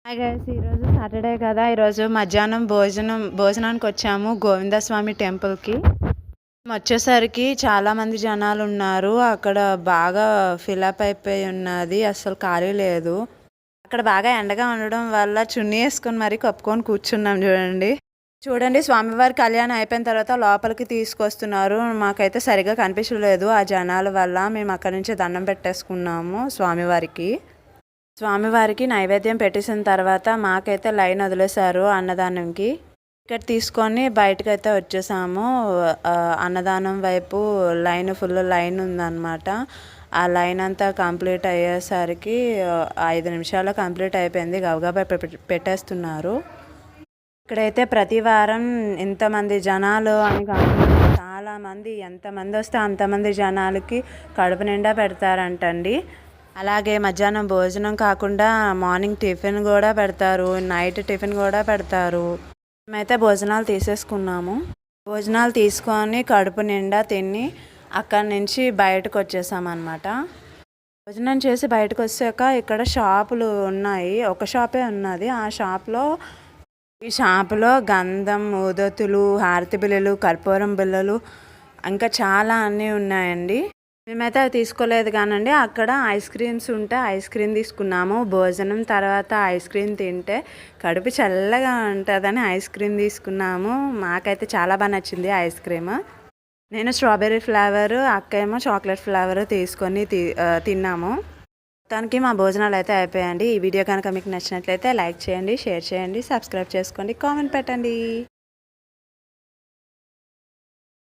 Hi guys, ఈరోజు Saturday కదా. ఈరోజు మధ్యాహ్నం భోజనానికి వచ్చాము గోవిందస్వామి టెంపుల్కి. వచ్చేసరికి చాలామంది జనాలు ఉన్నారు. అక్కడ బాగా ఫిలప్ అయిపోయి ఉన్నది, అసలు ఖాళీ లేదు. అక్కడ బాగా ఎండగా ఉండడం వల్ల చున్నీ వేసుకొని మరీ కప్పుకొని కూర్చున్నాం. చూడండి స్వామివారి కళ్యాణం అయిపోయిన తర్వాత లోపలికి తీసుకొస్తున్నారు. మాకైతే సరిగా కనిపించలేదు ఆ జనాల వల్ల. మేము అక్కడి నుంచి దండం పెట్టేసుకున్నాము స్వామివారికి నైవేద్యం పెట్టేసిన తర్వాత మాకైతే లైన్ వదిలేశారు అన్నదానంకి. టికెట్ తీసుకొని బయటకైతే వచ్చేసాము. అన్నదానం వైపు ఫుల్ లైన్ ఉందన్నమాట. ఆ లైన్ అంతా కంప్లీట్ అయ్యేసరికి 5 నిమిషాల్లో కంప్లీట్ అయిపోయింది. గబగబా పెట్టేస్తున్నారు. ఇక్కడైతే ప్రతి వారం ఇంతమంది జనాలు అని కాకుండా చాలామంది, ఎంతమంది వస్తే అంతమంది జనాలకి కడుపు నిండా పెడతారంటండి. అలాగే మధ్యాహ్నం భోజనం కాకుండా మార్నింగ్ టిఫిన్ కూడా పెడతారు, నైట్ టిఫిన్ కూడా పెడతారు. మేమైతే భోజనాలు తీసేసుకున్నాము. భోజనాలు తీసుకొని కడుపు నిండా తిని అక్కడి నుంచి బయటకు వచ్చేసామన్నమాట. భోజనం చేసి బయటకు వచ్చాక ఇక్కడ షాపులు ఉన్నాయి. ఒక షాపే ఉన్నది. ఈ షాపులో గంధం, ఊదతులు, హారతి బిళ్ళలు, కర్పూరం బిళ్ళలు ఇంకా చాలా అన్నీ ఉన్నాయండి. మేమైతే అవి తీసుకోలేదు కానండి. అక్కడ ఐస్ క్రీమ్స్ ఉంటే ఐస్ క్రీమ్ తీసుకున్నాము. భోజనం తర్వాత ఐస్ క్రీమ్ తింటే కడుపు చల్లగా ఉంటుందని ఐస్ క్రీమ్ తీసుకున్నాము. మాకైతే చాలా బాగా నచ్చింది ఐస్ క్రీమ్. నేను స్ట్రాబెర్రీ ఫ్లేవర్, అక్క ఏమో చాక్లెట్ ఫ్లేవర్ తీసుకొని తిన్నాము. మొత్తానికి మా భోజనాలు అయితే అయిపోయాయండి. ఈ వీడియో కనుక మీకు నచ్చినట్లయితే లైక్ చేయండి, షేర్ చేయండి, సబ్స్క్రైబ్ చేసుకోండి, కామెంట్ పెట్టండి.